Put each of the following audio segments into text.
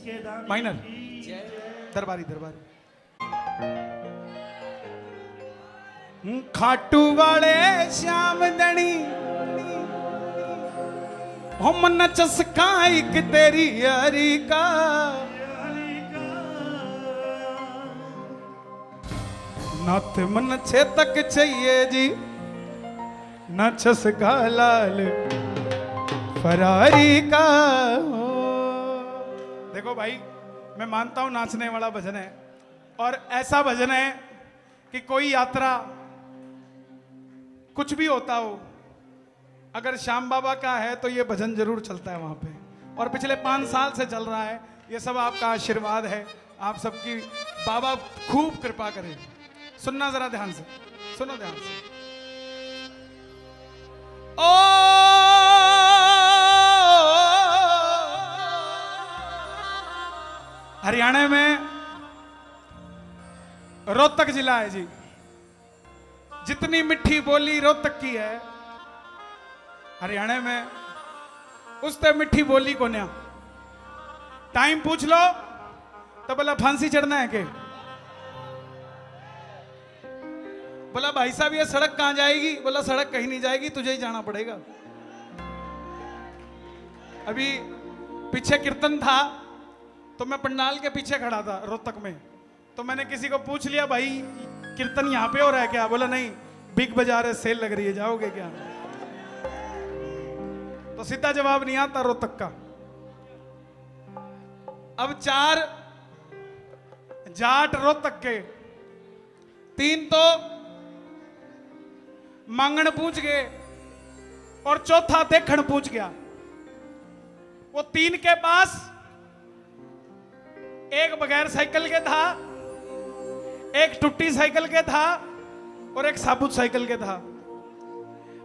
Minor दरबारी दरबारी। खाटू वाले श्याम दणी हम न चस्का एक तेरी यारी का नाथ मन छे तक चाहिए जी न चस्का लाल फरारी का। देखो भाई मैं मानता हूं नाचने वाला भजन है और ऐसा भजन है कि कोई यात्रा कुछ भी होता हो अगर श्याम बाबा का है तो ये भजन जरूर चलता है वहां पे और पिछले 5 साल से चल रहा है। ये सब आपका आशीर्वाद है, आप सबकी बाबा खूब कृपा करें। सुनना जरा ध्यान से, सुनो ध्यान से। ओ हरियाणा में रोहतक जिला है जी, जितनी मिठी बोली रोहतक की है हरियाणा में उससे मिठी बोली को न्या। टाइम पूछ लो तो बोला फांसी चढ़ना है के, बोला भाई साहब ये सड़क कहां जाएगी, बोला सड़क कहीं नहीं जाएगी तुझे ही जाना पड़ेगा। अभी पीछे कीर्तन था तो मैं पंडाल के पीछे खड़ा था रोहतक में, तो मैंने किसी को पूछ लिया भाई कीर्तन यहाँ पे हो रहा है क्या, बोला नहीं बिग बाजार है सेल लग रही है जाओगे क्या। तो सीधा जवाब नहीं आता रोहतक का। अब 4 जाट रोहतक के, 3 तो मांगण पूछ गए और चौथा देखण पूछ गया। वो 3 के पास एक बगैर साइकिल के था, एक टूटी साइकिल के था और एक साबुत साइकिल के था।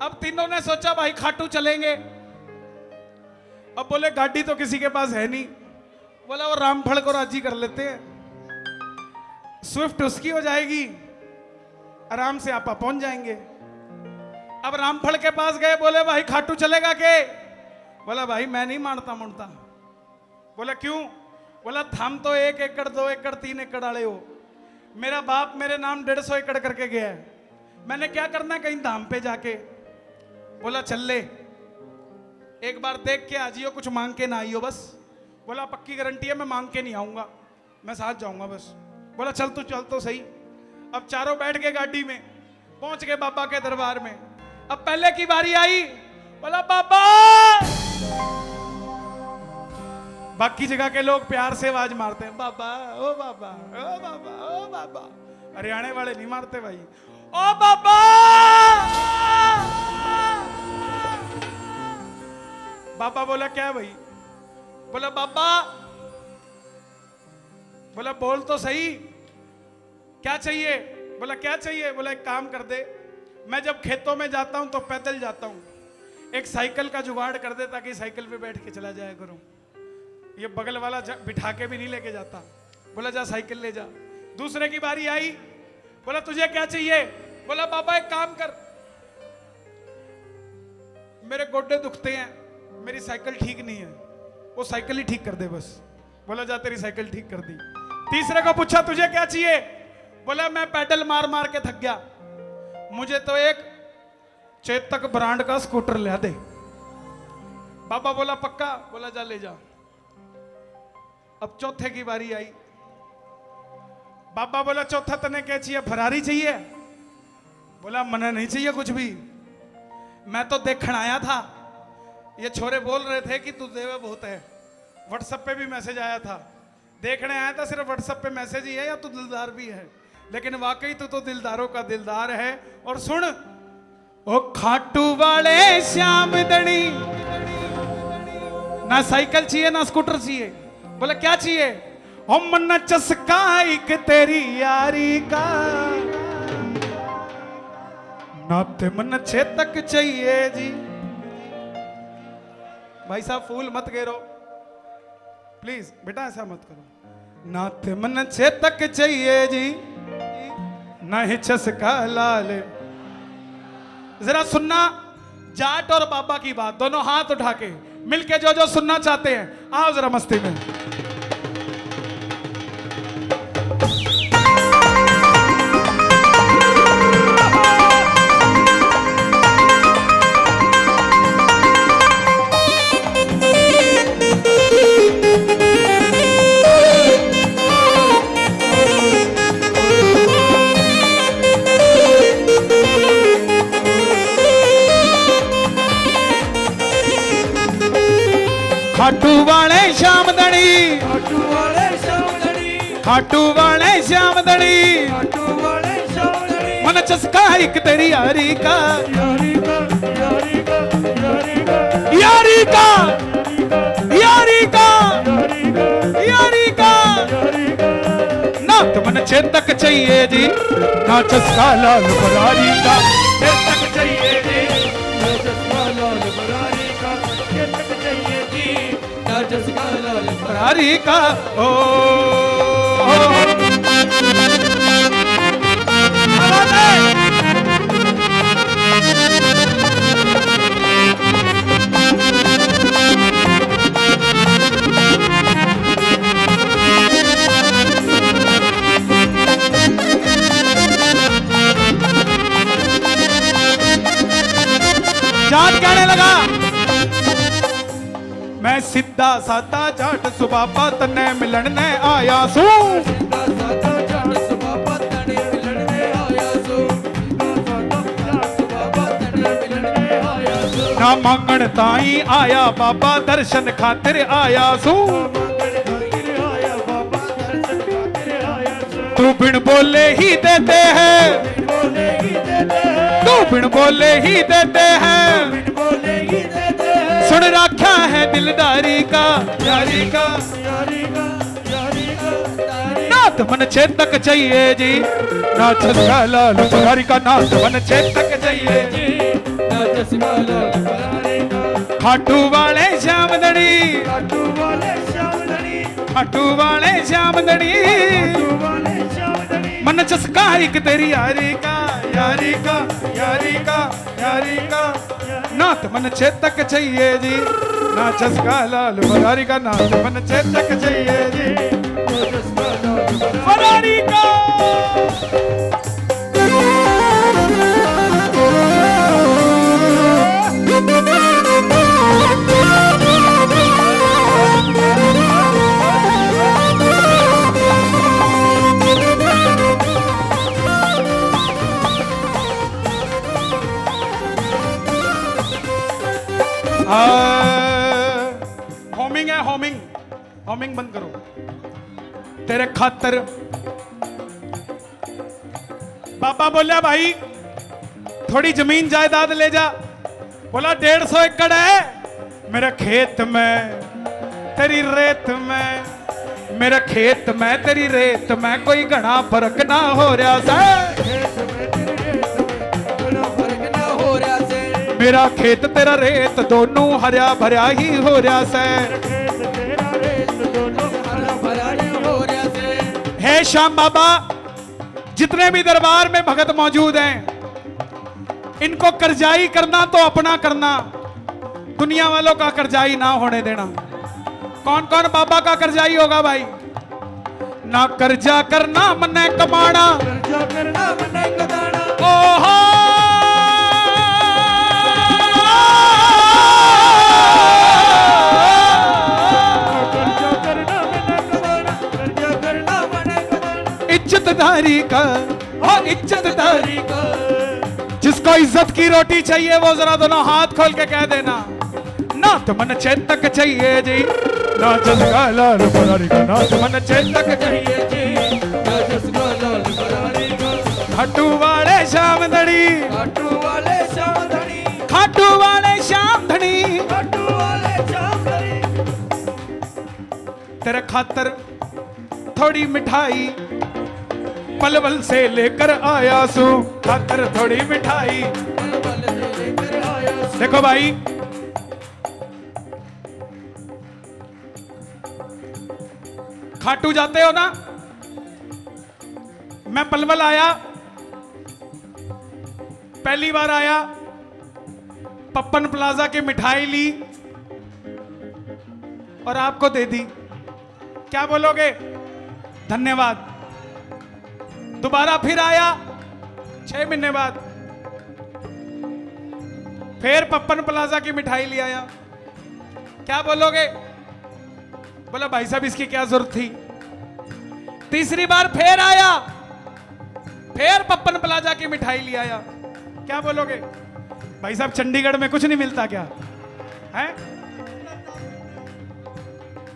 अब तीनों ने सोचा भाई खाटू चलेंगे। अब बोले गाड़ी तो किसी के पास है नहीं, बोला वो रामफल को राजी कर लेते हैं, स्विफ्ट उसकी हो जाएगी, आराम से आप पहुंच जाएंगे। अब रामफल के पास गए, बोले भाई खाटू चलेगा के, बोला भाई मैं नहीं मानता मुड़ता। बोला क्यों, बोला थाम तो 1 एकड़ 2 एकड़ 3 एकड़ वाले हो, मेरा बाप मेरे नाम 150 एकड़ करके गया है, मैंने क्या करना कहीं धाम पे जाके। बोला चल ले एक बार देख के आ जियो, कुछ मांग के ना आइयो बस। बोला पक्की गारंटी है मैं मांग के नहीं आऊंगा, मैं साथ जाऊंगा बस। बोला चल तो सही। अब चारों बैठ गए गाड़ी में, पहुंच गए बाबा के दरबार में। अब पहले की बारी आई, बोला बाबा। बाकी जगह के लोग प्यार से आवाज मारते हैं बाबा ओ बाबा ओ बाबा ओ बाबा, हरियाणा वाले नहीं मारते भाई ओ बाबा। बाबा बोला क्या भाई, बोला बाबा, बोला बोल तो सही क्या चाहिए, बोला क्या चाहिए, बोला एक काम कर दे, मैं जब खेतों में जाता हूं तो पैदल जाता हूं, एक साइकिल का जुगाड़ कर दे ताकि साइकिल पे बैठ के चला जाया करूं, ये बगल वाला बिठा के भी नहीं लेके जाता। बोला जा साइकिल ले जा। दूसरे की बारी आई, बोला तुझे क्या चाहिए, बोला बाबा एक काम कर, मेरे गोड्डे दुखते हैं, मेरी साइकिल ठीक नहीं है, वो साइकिल ही ठीक कर दे बस। बोला जा तेरी साइकिल ठीक कर दी। तीसरे को पूछा तुझे क्या चाहिए, बोला मैं पैडल मार मार के थक गया, मुझे तो एक चेतक ब्रांड का स्कूटर ले दे। बाबा बोला पक्का, बोला जा ले जा। अब चौथे की बारी आई, बाबा बोला चौथा तने क्या चाहिए, फरारी चाहिए, बोला मना नहीं चाहिए कुछ भी, मैं तो देखने आया था, ये छोरे बोल रहे थे कि तू देवे बहुत है, व्हाट्सएप पे भी मैसेज आया था, देखने आया था सिर्फ व्हाट्सएप पे मैसेज ही है या तू दिलदार भी है, लेकिन वाकई तू तो दिलदारों का दिलदार है। और सुन ओ खाटू वाले श्याम दणी, ना साइकिल चाहिए ना स्कूटर चाहिए, बोला क्या चाहिए, हम मन चस्का एक तेरी यारी का, नाते मन छेतक चाहिए जी। भाई साहब फूल मत घेरो प्लीज बेटा, ऐसा मत करो। नाते मन छेतक चाहिए जी, नहीं चस्का लाल। जरा सुनना, जाट और बाबा की बात, दोनों हाथ उठा के मिलके जो जो सुनना चाहते हैं आओ जरा मस्ती में। धनी, खाटू वाले श्याम धनी, खाटू वाले श्याम धनी, खाटू वाले श्याम धनी। मन चस्का एक तेरी यारी का, यारी का, यारी का, यारी का, यारी का, यारी का, यारी का, यारी का। यारी का। ना तो मन चेतक चाहिए जी, ना चस्का लाल बरारी का, चेतक चाहिए जी, ना चस्का लाल बरारी का, चेतक चाहिए जी, ना चस्का लाल बरारी का। ओ जाट कहने लगा, मैं सीधा साधा जाट सुबाबा तन्ने मिलन ने आया सू, सीधा साधा जाट सुबाबा तने मिलने आया सू, सीधा साधा जाट सुबाबा तने मिलने आया सू। ना मांगण ताई आया बाबा दर्शन खातिर आया सू, मांगण खातिर आया बाबा दर्शन खातिर आया सू। तू बिन बोले ही देते हैं, बिन बोले ही देते हैं, तू बिन बोले ही देते हैं, बिन बोले ही देते हैं। सुन रखा है दिलदारी का, यारी का, यारी का, यारी का, यारी नाथ मन चेतक चाहिए जी, ना चस्का लाल बरारी का, नाथ मन चेतक चाहिए जी, ना चस्का लाल बरारी का। खाटू वाले श्याम धनी, खाटू वाले श्याम धनी, खाटू वाले श्याम धनी, खाटू वाले श्याम धनी। मन चस्का एक तेरी यारी का, यारी का, यारी का, यारी का। नाथ मन चेतक चाहिए जी, ना चस्का लाल बरारी का, नाथ मन चेतक चाहिए जी, ना चस्का लाल बरारी का। होमिंग है, होमिंग, होमिंग बंद करो। तेरे खातर बाबा बोलिया भाई थोड़ी जमीन जायदाद ले जा। बोला 150 एकड़ है मेरे खेत में तेरी रेत में, मेरे खेत में तेरी रेत में कोई घना फर्क ना हो रहा सा, खेत में तेरे रेत में बड़ा फर्क ना हो रहा से। मेरा खेत तेरा रेत दोनों हरा भरा ही हो रहा से। खेत तेरा रेत दोनों हरा भरा ही हो रहा से। हे श्याम बाबा, जितने भी दरबार में भगत मौजूद हैं, इनको करजाई करना तो अपना करना, दुनिया वालों का करजाई ना होने देना। कौन कौन बाबा का करजाई होगा भाई? ना कर्जा करना मन्ने कमाना, कर्जा करना मने कदाना, ओहो कर्जा करना मने कदाना, कर्जा करना मने कदाना। इज्जतदारी का, हाँ इज्जतदारी, का जिसको इज्जत की रोटी चाहिए वो जरा दोनों हाथ खोल के कह देना। ना तो मन चेतक चाहिए जी, ना चस्का लाल बरारी का, ना तो मन चेतक चाहिए जी, ना चस्का लाल बरारी का। खाटू वाले श्याम धनी, खाटू वाले श्याम धनी, खाटू वाले श्याम धनी, खाटू वाले श्याम धनी। तेरे खातर थोड़ी मिठाई पलवल से लेकर आया सू, खातर थोड़ी मिठाई। पलवल से लेकर आया सू। देखो भाई, खाटू जाते हो ना, मैं पलवल आया, पहली बार आया, पप्पन प्लाजा की मिठाई ली और आपको दे दी। क्या बोलोगे? धन्यवाद। दोबारा फिर आया 6 महीने बाद, फिर पप्पन प्लाजा की मिठाई ले आया, क्या बोलोगे? बोला भाई साहब इसकी क्या जरूरत थी। तीसरी बार फिर आया, फिर पप्पन प्लाजा की मिठाई ले आया, क्या बोलोगे? भाई साहब चंडीगढ़ में कुछ नहीं मिलता क्या है?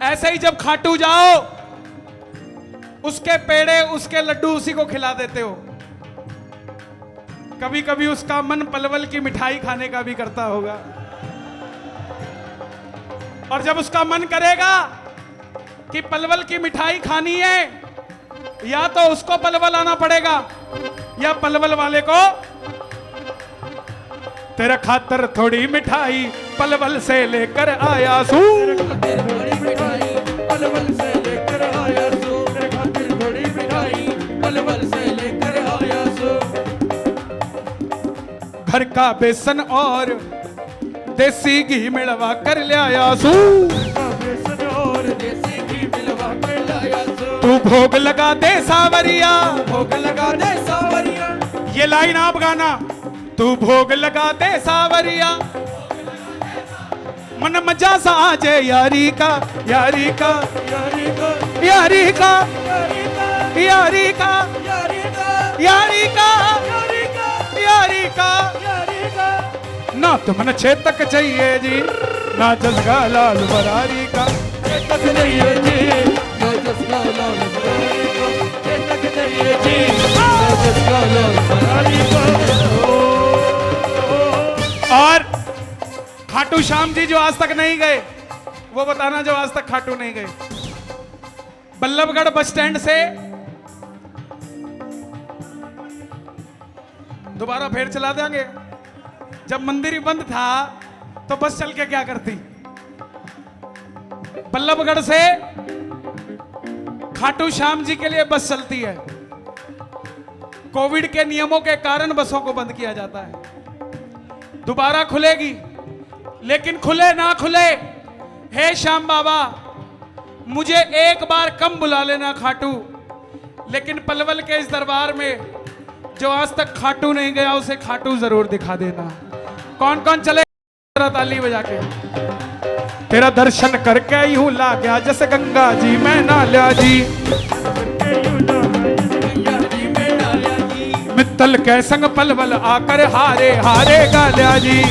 ऐसे ही जब खाटू जाओ, उसके पेड़े उसके लड्डू उसी को खिला देते हो। कभी कभी उसका मन पलवल की मिठाई खाने का भी करता होगा, और जब उसका मन करेगा कि पलवल की मिठाई खानी है, या तो उसको पलवल आना पड़ेगा या पलवल वाले को, तेरा खातर थोड़ी मिठाई पलवल से लेकर आया सू। खातिर थोड़ी मिठाई पलवल से लेकर आया सो, तेरे खातिर थोड़ी मिठाई पलवल से लेकर आया सो। घर का बेसन और देसी घी मिलवा कर ले आया सू। बेसन और देसी घी मिलवा कर लाया सो। तू भोग लगा दे सावरिया, भोग लगा दे सावरिया। ये लाइन आप गाना। तू भोग लगा दे सावरिया, मन मजा सा आ जाए यारी का, यारी का, यारी का, यारी का, यारी का, यारी का, यारी का, यारी का, यारी का, यारी का। यारी का। ना तो मन चेतक चाहिए जी, ना जसगा लाल बरारी का। चेतक चाहिए जी, ना जसगा लाल बरारी का। चेतक चाहिए जी, ना जसगा लाल बरारी का। और खाटू श्याम जी जो आज तक नहीं गए, वो बताना जो आज तक खाटू नहीं गए। बल्लभगढ़ बस स्टैंड से दोबारा फिर चला देंगे। जब मंदिर ही बंद था तो बस चल के क्या करती। बल्लभगढ़ से खाटू श्याम जी के लिए बस चलती है। कोविड के नियमों के कारण बसों को बंद किया जाता है। दोबारा खुलेगी, लेकिन खुले ना खुले, हे श्याम बाबा मुझे एक बार कम बुला लेना खाटू, लेकिन पलवल के इस दरबार में जो आज तक खाटू नहीं गया उसे खाटू जरूर दिखा देना। कौन कौन चले ताली बजा के। तेरा दर्शन करके यूं ला गया जैसे गंगा जी मैं नाल्या जी, मित्तल के संग पलवल आकर हारे हारे गाल्या जी।